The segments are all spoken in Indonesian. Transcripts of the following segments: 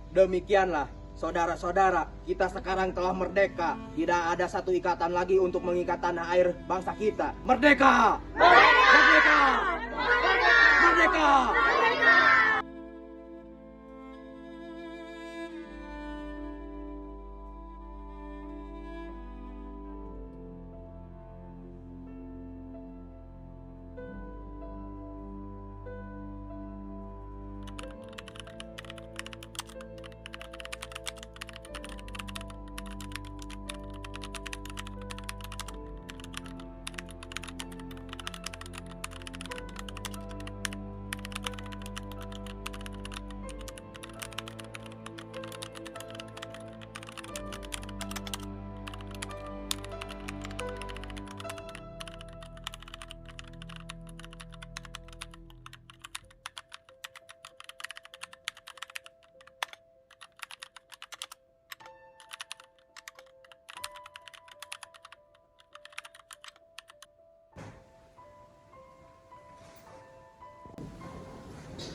Demikianlah, saudara-saudara, kita sekarang telah merdeka. Tidak ada satu ikatan lagi untuk mengikat tanah air bangsa kita. Merdeka! Merdeka! Merdeka! Merdeka!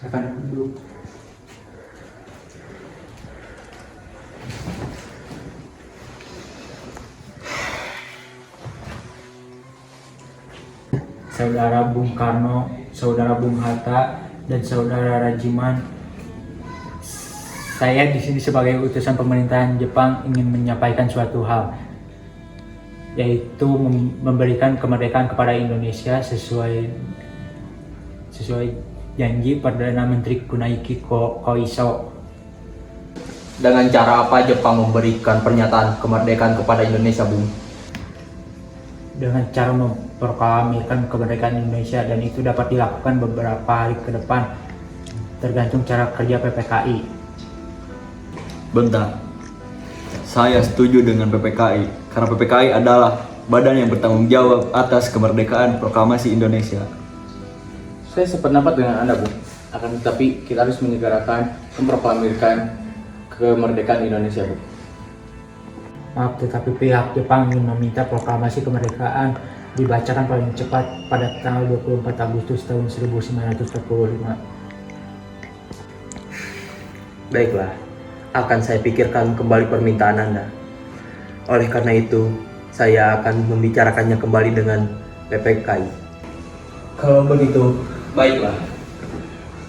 Akan dulu. Saudara Bung Karno, saudara Bung Hatta, dan saudara Rajiman, saya di sini sebagai utusan pemerintahan Jepang ingin menyampaikan suatu hal, yaitu memberikan kemerdekaan kepada Indonesia sesuai janji Perdana Menteri Kunaiki Koiso. Dengan cara apa Jepang memberikan pernyataan kemerdekaan kepada Indonesia, Bung? Dengan cara memproklamirkan kemerdekaan Indonesia, dan itu dapat dilakukan beberapa hari ke depan, tergantung cara kerja PPKI. Bentar, saya setuju dengan PPKI karena PPKI adalah badan yang bertanggung jawab atas kemerdekaan proklamasi Indonesia. Saya sependapat dengan Anda, Bu. Akan tetapi kita harus menyegerakan memproklamirkan kemerdekaan Indonesia, Bu. Maaf, tetapi pihak Jepang ingin meminta proklamasi kemerdekaan dibacakan paling cepat pada tanggal 24 Agustus tahun 1945. Baiklah, akan saya pikirkan kembali permintaan Anda. Oleh karena itu, saya akan membicarakannya kembali dengan PPKI. Kalau begitu, baiklah.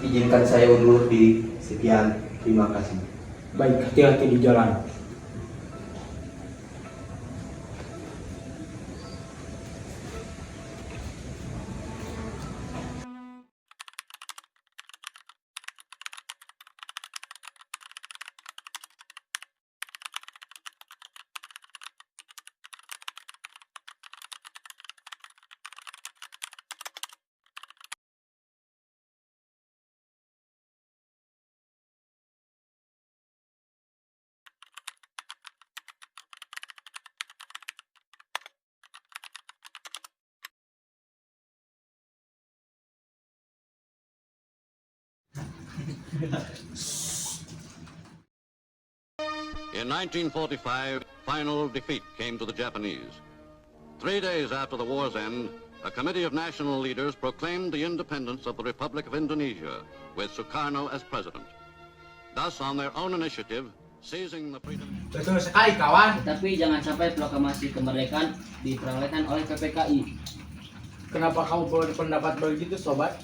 Izinkan saya undur diri. Sekian, terima kasih. Baik, hati-hati di jalan. In 1945, final defeat came to the Japanese. 3 days after the war's end, a committee of national leaders proclaimed the independence of the Republic of Indonesia, with Sukarno as president. Thus, on their own initiative, seizing the freedom... Betul sekali, kawan. Tapi jangan sampai proklamasi kemerdekaan diperolehkan oleh PPKI. Kenapa kamu berpendapat begitu, sobat?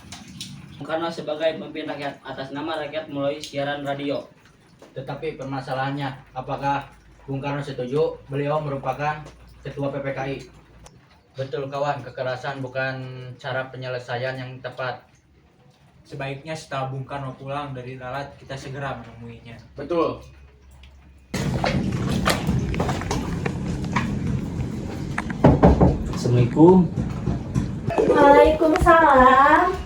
Karena sebagai pemimpin rakyat atas nama rakyat melalui siaran radio. Tetapi permasalahannya, apakah Bung Karno setuju beliau merupakan ketua PPKI? Betul kawan, kekerasan bukan cara penyelesaian yang tepat. Sebaiknya setelah Bung Karno pulang dari Lalat, kita segera menemuinya. Betul. Assalamualaikum. Waalaikumsalam.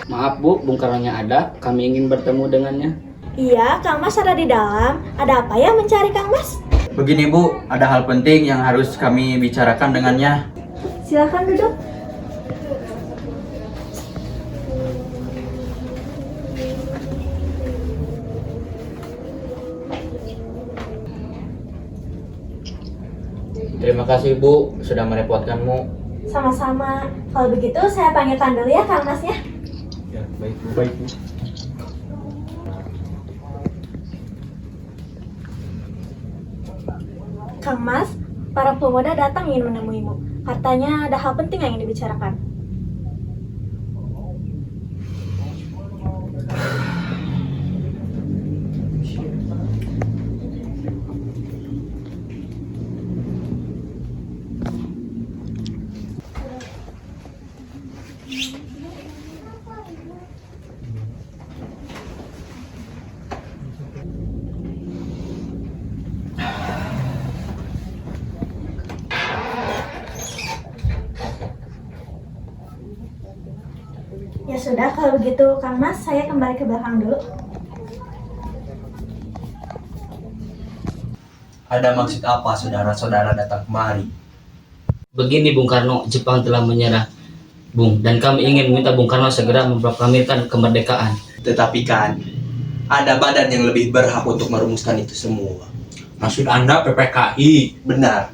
Maaf Bu, Bung Karno-nya ada, kami ingin bertemu dengannya. Iya, Kang Mas ada di dalam. Ada apa ya mencari Kang Mas? Begini Bu, ada hal penting yang harus kami bicarakan dengannya. Silakan duduk. Terima kasih Bu, sudah merepotkanmu. Sama-sama. Kalau begitu saya panggilkan dulu ya Kang Masnya. Ya, baik Bu. Baik, Bu. Kang Mas, para pemuda datang ingin menemuimu. Katanya ada hal penting yang ingin dibicarakan. Ya sudah, kalau begitu Kang Mas, saya kembali ke belakang dulu. Ada maksud apa saudara-saudara datang kemari? Begini Bung Karno, Jepang telah menyerah, Bung, dan kami ingin meminta Bung Karno segera memproklamirkan kemerdekaan. Tetapi kan, ada badan yang lebih berhak untuk merumuskan itu semua. Maksud Anda PPKI? Benar,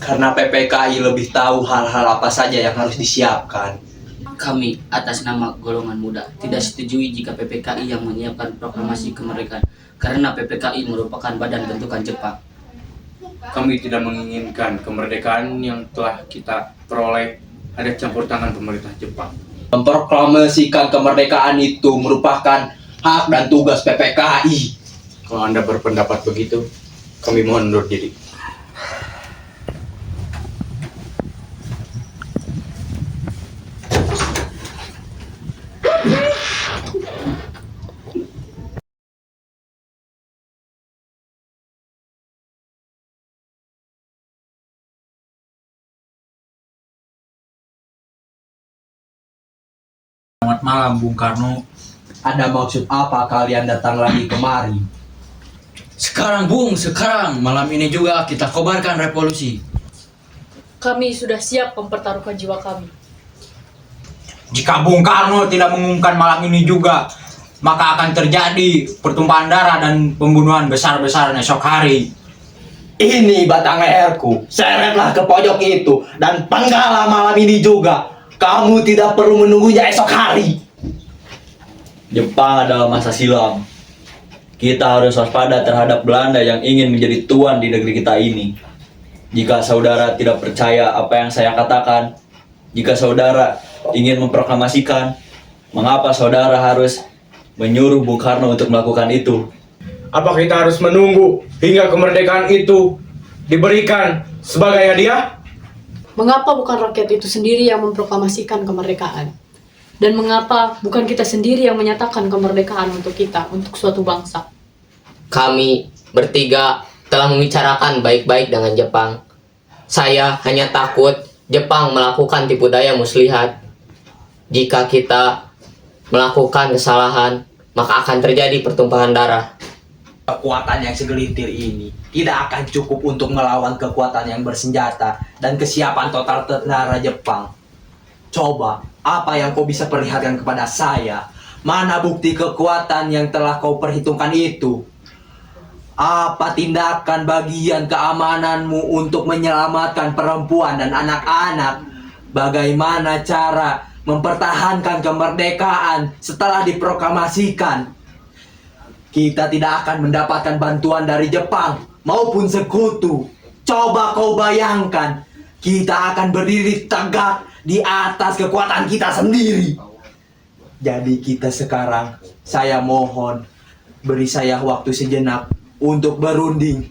karena PPKI lebih tahu hal-hal apa saja yang harus disiapkan. Kami, atas nama golongan muda, tidak setujui jika PPKI yang menyiapkan proklamasi kemerdekaan, karena PPKI merupakan badan bentukan Jepang. Kami tidak menginginkan kemerdekaan yang telah kita peroleh ada campur tangan pemerintah Jepang. Memproklamasikan kemerdekaan itu merupakan hak dan tugas PPKI. Kalau Anda berpendapat begitu, kami mohon undur diri. Selamat malam Bung Karno. Ada maksud apa kalian datang lagi kemari? Sekarang Bung, sekarang malam ini juga kita kobarkan revolusi. Kami sudah siap mempertaruhkan jiwa kami. Jika Bung Karno tidak mengumumkan malam ini juga, maka akan terjadi pertumpahan darah dan pembunuhan besar-besaran esok hari. Ini batang leherku, seretlah ke pojok itu dan penggalah malam ini juga. Kamu tidak perlu menunggunya esok hari. Jepang adalah masa silam. Kita harus waspada terhadap Belanda yang ingin menjadi tuan di negeri kita ini. Jika saudara tidak percaya apa yang saya katakan, jika saudara ingin memproklamasikan, mengapa saudara harus menyuruh Bung Karno untuk melakukan itu? Apa kita harus menunggu hingga kemerdekaan itu diberikan sebagai hadiah? Mengapa bukan rakyat itu sendiri yang memproklamasikan kemerdekaan? Dan mengapa bukan kita sendiri yang menyatakan kemerdekaan untuk kita, untuk suatu bangsa? Kami bertiga telah membicarakan baik-baik dengan Jepang. Saya hanya takut Jepang melakukan tipu daya muslihat. Jika kita melakukan kesalahan, maka akan terjadi pertumpahan darah. Kekuatan yang segelintir ini tidak akan cukup untuk melawan kekuatan yang bersenjata dan kesiapan total tentara Jepang. Coba, apa yang kau bisa perlihatkan kepada saya? Mana bukti kekuatan yang telah kau perhitungkan itu? Apa tindakan bagian keamananmu untuk menyelamatkan perempuan dan anak-anak? Bagaimana cara mempertahankan kemerdekaan setelah diproklamasikan? Kita tidak akan mendapatkan bantuan dari Jepang maupun sekutu. Coba kau bayangkan, kita akan berdiri tegak di atas kekuatan kita sendiri. Jadi kita sekarang, saya mohon, beri saya waktu sejenak untuk berunding,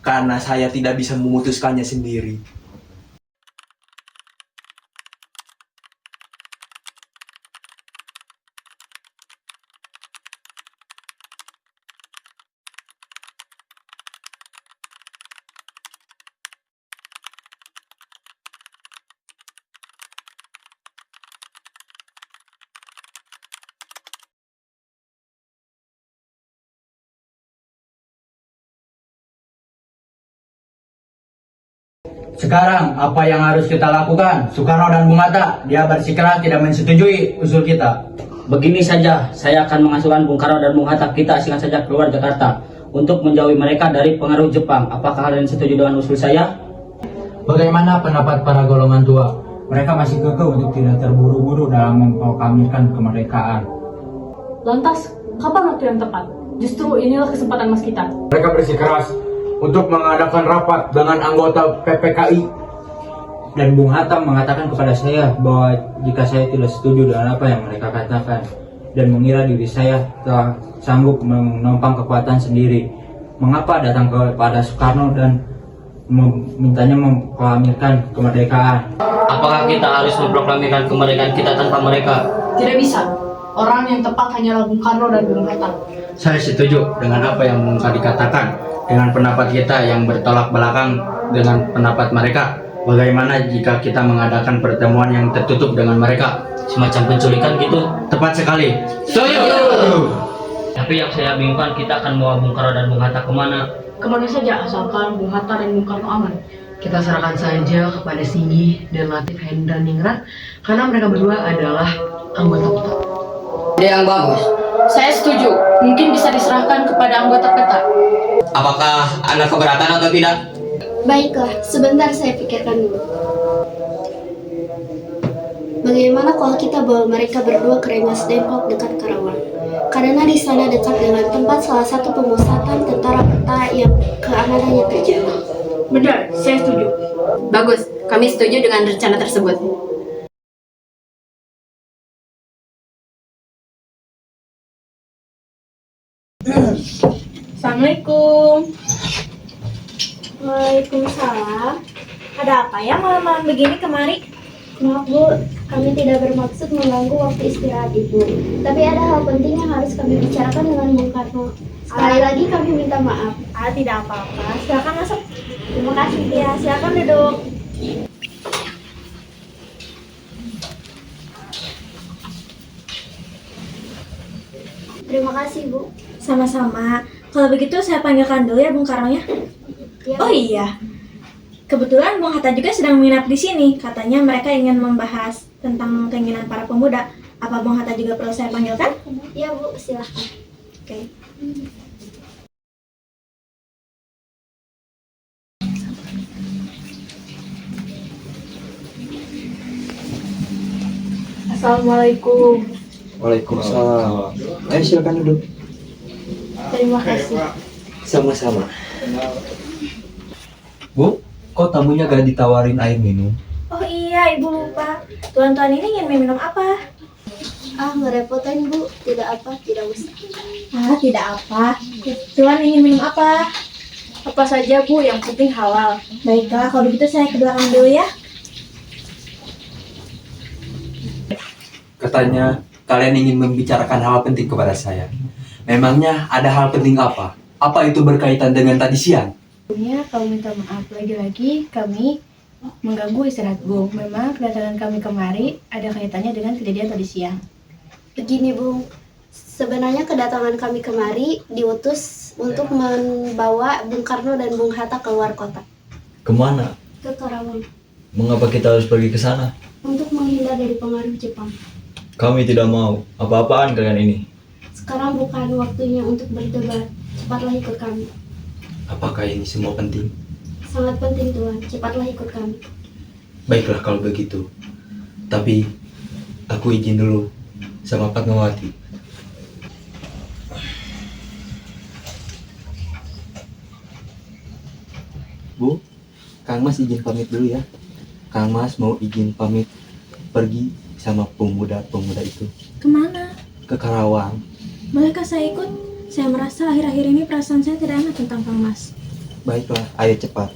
karena saya tidak bisa memutuskannya sendiri. Sekarang apa yang harus kita lakukan? Soekarno dan Bung Hatta, dia bersikeras tidak menyetujui usul kita. Begini saja, saya akan mengasuhkan Bung Karno dan Bung Hatta, kita asingkan saja keluar Jakarta untuk menjauhi mereka dari pengaruh Jepang. Apakah kalian setuju dengan usul saya? Bagaimana pendapat para golongan tua? Mereka masih kekeh untuk tidak terburu-buru dalam memproklamirkan kemerdekaan. Lantas, kapan waktu yang tepat? Justru inilah kesempatan emas kita. Mereka bersikeras untuk mengadakan rapat dengan anggota PPKI. Dan Bung Hatta mengatakan kepada saya bahwa jika saya tidak setuju dengan apa yang mereka katakan dan mengira diri saya telah sanggup menopang kekuatan sendiri, mengapa datang kepada Soekarno dan mintanya memproklamirkan kemerdekaan? Apakah kita harus memproklamirkan kemerdekaan kita tanpa mereka? Tidak bisa. Orang yang tepat hanyalah Bung Karno dan Bung Hatta. Saya setuju dengan apa yang Bung Kadi katakan. Dengan pendapat kita yang bertolak belakang dengan pendapat mereka. Bagaimana jika kita mengadakan pertemuan yang tertutup dengan mereka? Semacam penculikan gitu. Tepat sekali. Setuju! Tapi yang saya bingungkan, kita akan membawa Bung Karno dan Bung Hatta kemana? Kemana saja asalkan Bung Hatta dan Bung Karno aman. Kita serahkan saja kepada Singgi dan Latif Hendra Ningrat karena mereka berdua adalah anggota kita. Ide yang bagus. Saya setuju. Mungkin bisa diserahkan kepada anggota peta. Apakah Anda keberatan atau tidak? Baiklah, sebentar saya pikirkan dulu. Bagaimana kalau kita bawa mereka berdua ke Rengas Dengklok dekat Karawang? Karena di sana dekat dengan tempat salah satu pemusatan tentara peta yang keamanannya terjaga. Benar, saya setuju. Bagus, kami setuju dengan rencana tersebut. Assalamualaikum. Waalaikumsalam. Ada apa ya malam-malam begini kemari? Maaf Bu, kami tidak bermaksud mengganggu waktu istirahat Ibu. Tapi ada hal penting yang harus kami bicarakan dengan Bung Karno. Sekali lagi kami minta maaf. Tidak apa-apa. Silakan masuk. Terima kasih ya. Silakan duduk. Terima kasih Bu. Sama-sama. Kalau begitu saya panggilkan dulu ya Bung Karno ya. Oh iya. Kebetulan Bung Hatta juga sedang menginap di sini. Katanya mereka ingin membahas tentang keinginan para pemuda. Apa Bung Hatta juga perlu saya panggilkan? Iya Bu, silahkan. Oke. Assalamualaikum. Waalaikumsalam. Ayo silakan duduk. Terima kasih. Sama-sama. Bu, kok tamunya gak ditawarin air minum? Oh iya, Ibu lupa. Tuan-tuan ini ingin minum apa? Ngerepotin Bu. Tidak apa, tidak usah. Tidak apa. Tuan ingin minum apa? Apa saja Bu, yang penting halal. Baiklah, kalau begitu saya ke belakang dulu ya. Katanya kalian ingin membicarakan hal penting kepada saya. Memangnya ada hal penting apa? Apa itu berkaitan dengan tadi siang? Sebelumnya kami minta maaf lagi-lagi kami mengganggu istirahat Bu. Memang kedatangan kami kemari ada kaitannya dengan kejadian tadi siang. Begini Bung, sebenarnya kedatangan kami kemari diutus untuk membawa Bung Karno dan Bung Hatta keluar kota. Kemana? Ke Karawang. Mengapa kita harus pergi ke sana? Untuk menghindar dari pengaruh Jepang. Kami tidak mau. Apa-apaan kalian ini? Sekarang bukan waktunya untuk berdebat. Cepatlah ikut kami. Apakah ini semua penting? Sangat penting Tuan, cepatlah ikut kami. Baiklah kalau begitu. Tapi aku izin dulu sama Fatmawati. Bu, Kang Mas izin pamit dulu ya. Kang Mas mau izin pamit pergi sama pemuda-pemuda itu. Kemana? Ke Karawang. Bolehkah saya ikut? Saya merasa akhir-akhir ini perasaan saya tidak enak tentang Kang Mas. Baiklah, ayo cepat.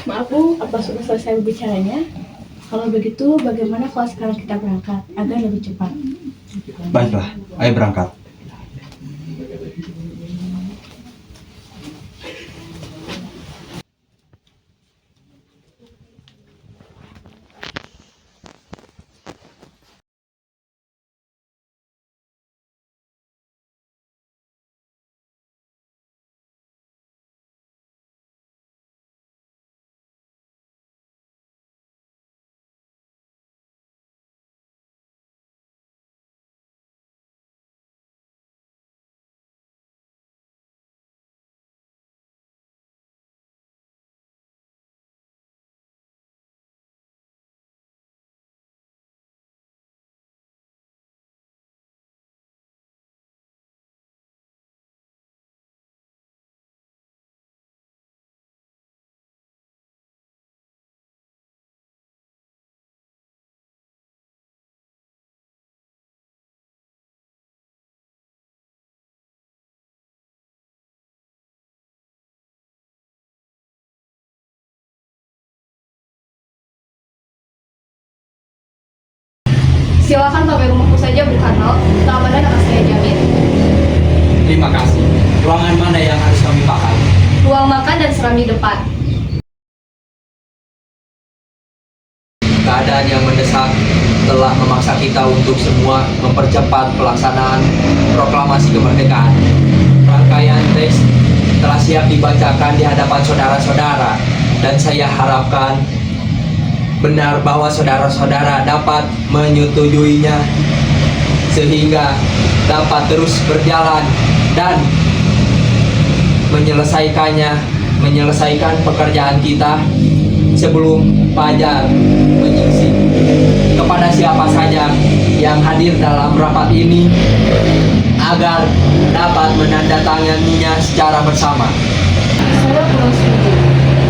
Maaf Bu, apa sudah selesai berbicaranya? Kalau begitu bagaimana kalau sekarang kita berangkat agar lebih cepat? Baiklah, ayo berangkat. Silakan pakai rumahku saja, Bung Karno. Keamanan akan saya jamin. Terima kasih. Ruangan mana yang harus kami pakai? Ruang makan dan serambi depan. Keadaan yang mendesak telah memaksa kita untuk semua mempercepat pelaksanaan proklamasi kemerdekaan. Rangkaian teks telah siap dibacakan di hadapan saudara-saudara dan saya harapkan benar bahwa saudara-saudara dapat menyetujuinya sehingga dapat terus berjalan dan menyelesaikan pekerjaan kita sebelum fajar menyingsing. Kepada siapa saja yang hadir dalam rapat ini agar dapat menandatanganinya secara bersama. Saya kurang setuju.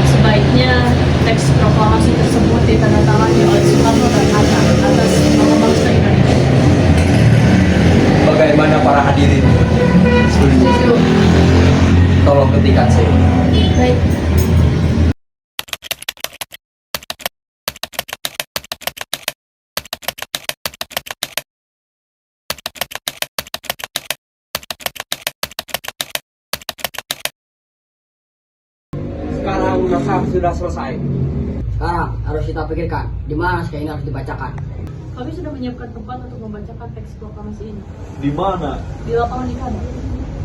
Sebaiknya teks proklamasi tersebut ditandatangani oleh Soekarno dan Hatta atas nama bangsa Indonesia. Bagaimana para hadirin? Setuju? Tolong ketikkan saya. Baik. Sekarang masa sudah selesai. Sekarang harus kita pikirkan di mana naskah ini harus dibacakan. Kami sudah menyiapkan tempat untuk membacakan teks proklamasi ini. Di mana? Di lapangan Ikada.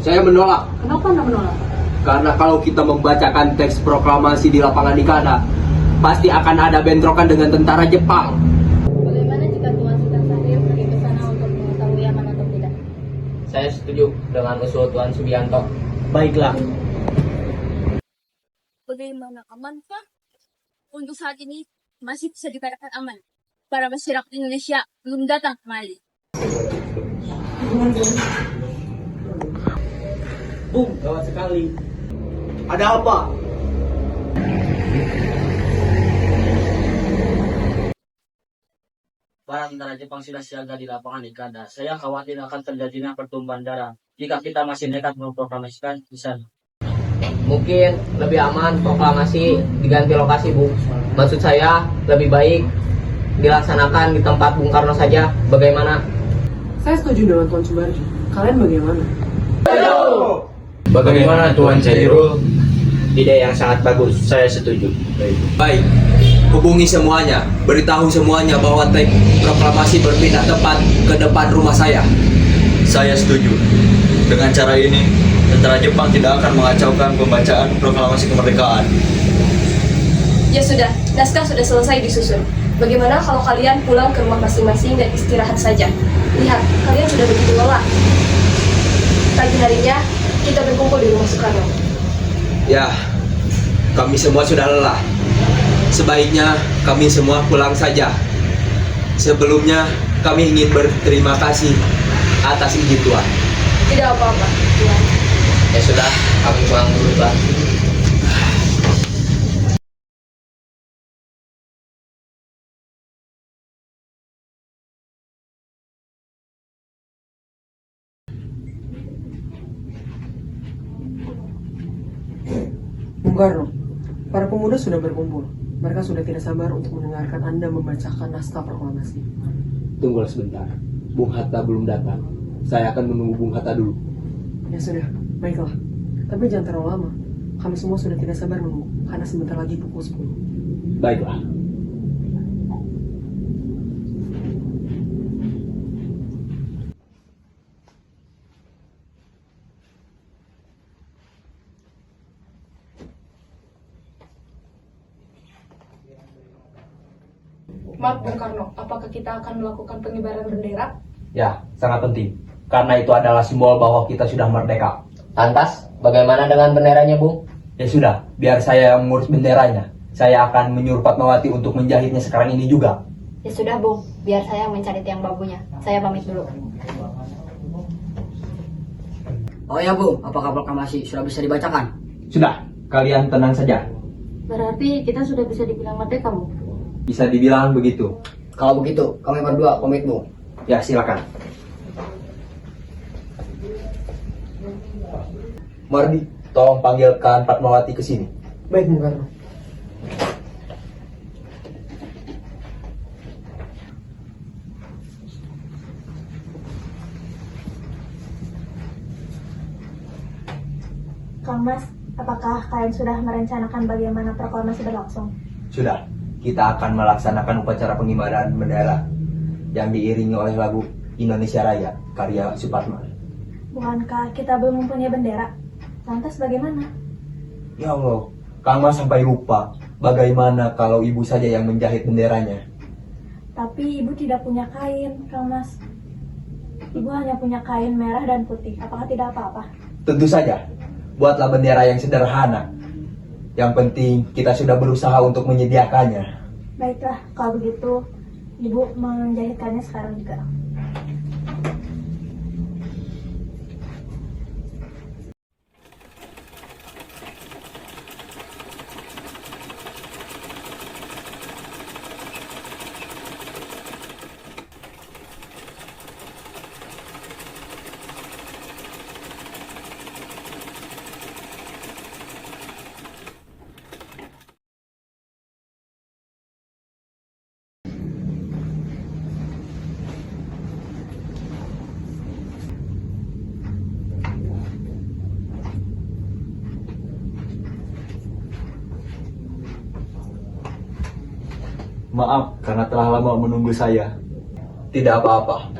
Saya menolak. Kenapa Anda menolak? Karena kalau kita membacakan teks proklamasi di lapangan Ikada, pasti akan ada bentrokan dengan tentara Jepang. Bagaimana jika Tuan Sultan Syahrir pergi ke sana untuk mengetahui aman atau tidak? Saya setuju dengan usul Tuan Subianto. Baiklah. Bagaimana amankah? Untuk saat ini masih bisa dikatakan aman. Para masyarakat Indonesia belum datang kembali. Bung, gawat sekali. Ada apa? Para tentara Jepang sudah siaga di lapangan Ikada. Saya khawatir akan terjadinya pertumpahan darah jika kita masih nekat memproklamasikan di sana. Mungkin lebih aman proklamasi diganti lokasi, Bu. Maksud saya lebih baik dilaksanakan di tempat Bung Karno saja. Bagaimana? Saya setuju dengan Tuan Subarji. Kalian bagaimana? Bagaimana Tuan Cairul? Ide yang sangat bagus. Saya setuju. Baik. Hubungi semuanya, beritahu semuanya bahwa teks proklamasi berpindah tepat ke depan rumah saya. Saya setuju. Dengan cara ini, tentara Jepang tidak akan mengacaukan pembacaan proklamasi kemerdekaan. Ya sudah, naskah sudah selesai disusun. Bagaimana kalau kalian pulang ke rumah masing-masing dan istirahat saja? Lihat, kalian sudah begitu lelah. Pagi harinya, kita berkumpul di rumah Soekarno. Ya, kami semua sudah lelah. Sebaiknya kami semua pulang saja. Sebelumnya, kami ingin berterima kasih atas izin Tuan. Tidak apa-apa, Tuan. Ya sudah, kami pulang dulu, Pak. Bung Karno, para pemuda sudah berkumpul. Mereka sudah tidak sabar untuk mendengarkan Anda membacakan naskah proklamasi. Tunggulah sebentar. Bung Hatta belum datang. Saya akan menunggu Bung Hatta dulu. Ya sudah, baiklah. Tapi jangan terlalu lama. Kami semua sudah tidak sabar menunggu, karena sebentar lagi pukul 10. Baiklah. Maaf, Bung Karno, apakah kita akan melakukan pengibaran bendera? Ya, sangat penting. Karena itu adalah simbol bahwa kita sudah merdeka. Lantas, bagaimana dengan benderanya, Bung? Ya sudah, biar saya yang mengurus benderanya. Saya akan menyuruh Fatmawati untuk menjahitnya sekarang ini juga. Ya sudah, Bung. Biar saya mencari tiang bambunya. Saya pamit dulu. Oh ya Bung, apakah proklamasi sudah bisa dibacakan? Sudah, kalian tenang saja. Berarti kita sudah bisa dibilang merdeka, Bung. Bisa dibilang begitu. Kalau begitu, kami berdua pamit Bung. Ya, silakan. Mardi, tolong panggilkan Fatmawati ke sini. Baik, Bung Karno. Kang Mas, apakah kalian sudah merencanakan bagaimana proklamasi berlangsung? Sudah, kita akan melaksanakan upacara pengibaran bendera yang diiringi oleh lagu Indonesia Raya karya Supratman. Bukankah kita belum mempunyai bendera? Lantas bagaimana? Ya Allah, Kang Mas sampai lupa. Bagaimana kalau ibu saja yang menjahit benderanya? Tapi ibu tidak punya kain, Kang Mas. Ibu hanya punya kain merah dan putih. Apakah tidak apa-apa? Tentu saja. Buatlah bendera yang sederhana. Yang penting kita sudah berusaha untuk menyediakannya. Baiklah, kalau begitu ibu menjahitkannya sekarang juga. Maaf karena telah lama menunggu saya. Tidak apa-apa.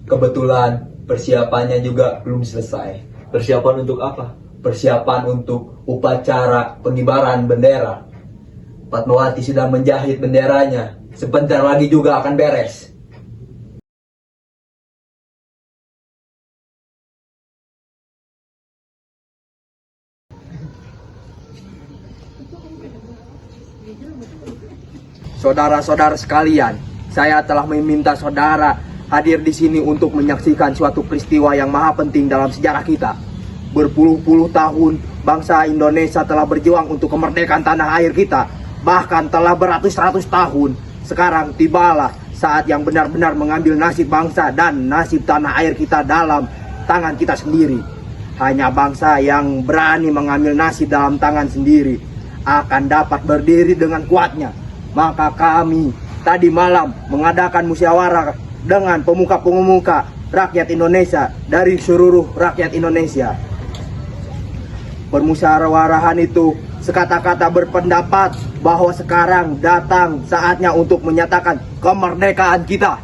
Kebetulan persiapannya juga belum selesai. Persiapan untuk apa? Persiapan untuk upacara pengibaran bendera. Fatmawati sudah menjahit benderanya. Sebentar lagi juga akan beres. Saudara-saudara sekalian, saya telah meminta saudara hadir di sini untuk menyaksikan suatu peristiwa yang maha penting dalam sejarah kita. Berpuluh-puluh tahun bangsa Indonesia telah berjuang untuk kemerdekaan tanah air kita. Bahkan telah beratus-ratus tahun. Sekarang tibalah saat yang benar-benar mengambil nasib bangsa dan nasib tanah air kita dalam tangan kita sendiri. Hanya bangsa yang berani mengambil nasib dalam tangan sendiri akan dapat berdiri dengan kuatnya. Maka kami tadi malam mengadakan musyawarah dengan pemuka-pemuka rakyat Indonesia dari seluruh rakyat Indonesia. Permusyawarahan itu sekata-kata berpendapat bahwa sekarang datang saatnya untuk menyatakan kemerdekaan kita.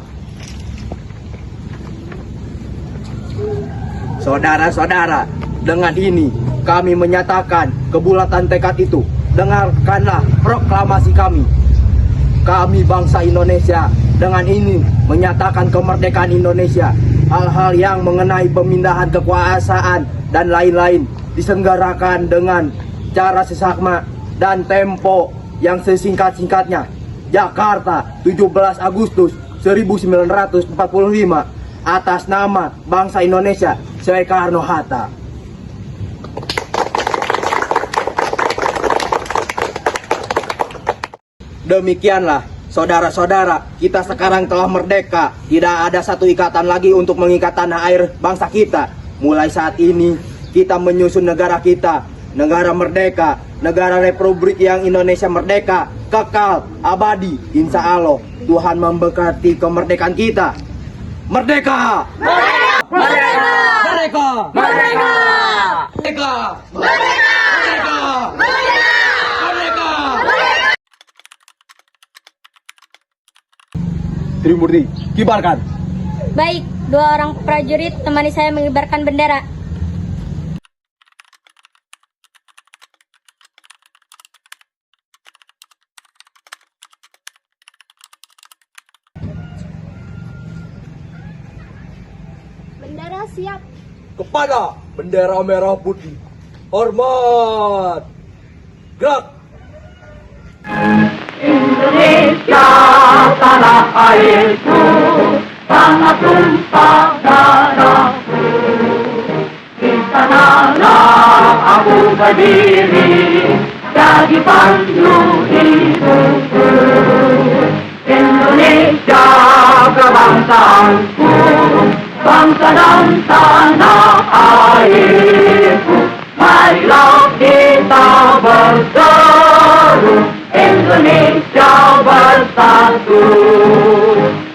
Saudara-saudara, dengan ini kami menyatakan kebulatan tekad itu. Dengarkanlah proklamasi kami. Kami bangsa Indonesia dengan ini menyatakan kemerdekaan Indonesia. Hal-hal yang mengenai pemindahan kekuasaan dan lain-lain diselenggarakan dengan cara seksama dan tempo yang sesingkat-singkatnya. Jakarta, 17 Agustus 1945, atas nama bangsa Indonesia, Soekarno-Hatta. Demikianlah, saudara-saudara, kita sekarang telah merdeka. Tidak ada satu ikatan lagi untuk mengikat tanah air bangsa kita. Mulai saat ini, kita menyusun negara kita, negara merdeka, negara republik yang Indonesia merdeka, kekal, abadi, insya Allah. Tuhan memberkati kemerdekaan kita. Merdeka! Merdeka! Merdeka! Merdeka! Merdeka! Merdeka! Merdeka! Merdeka! Trimurti, kibarkan. Baik, dua orang prajurit temani saya mengibarkan bendera. Bendera siap. Kepada bendera merah putih, hormat. Gerak. Indonesia tanah airku, tanah tumpah darahku. Di sanalah aku berdiri, jadi pandu hidupku. Indonesia kebangsaanku, bangsa dan tanah airku. Marilah kita berseru, Indonesia bersatu.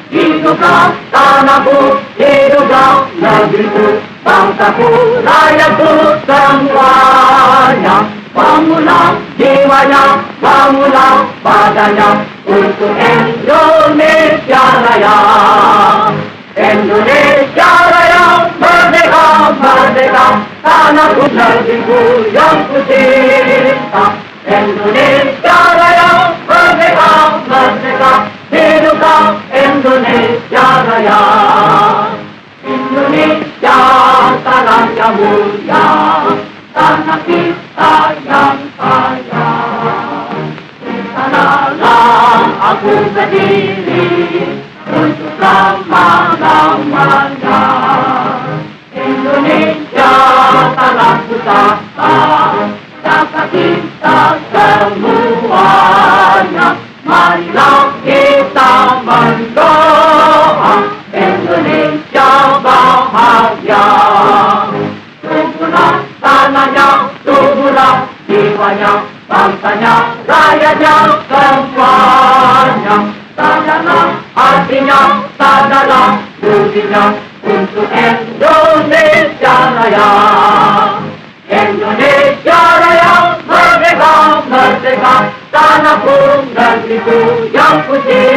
Hiduplah tanahku, hiduplah negara. negeriku, bangsaku, rakyatku semuanya. Bangunlah jiwanya, bangunlah badannya untuk Indonesia Raya. Indonesia Raya, merdeka, merdeka, tanahku negeriku yang ku cinta. Indonesia Raya, merdeka, merdeka, hiduplah Indonesia Raya. Indonesia tanah yang mulia, tanah kita yang kaya. Di sanalah aku berdiri untuk selama-lamanya. Indonesia tanah pusaka, dapat kita semuanya. Marilah kita mendoa Indonesia bahagia. Tubuhlah tanahnya, tubuhlah jiwanya, bangsanya, rakyatnya semuanya. Sadarlah artinya, sadarlah budinya untuk Indonesia Raya. Indonesia Raya, merdeka, merdeka, tanahku, negeriku yang ku cinta.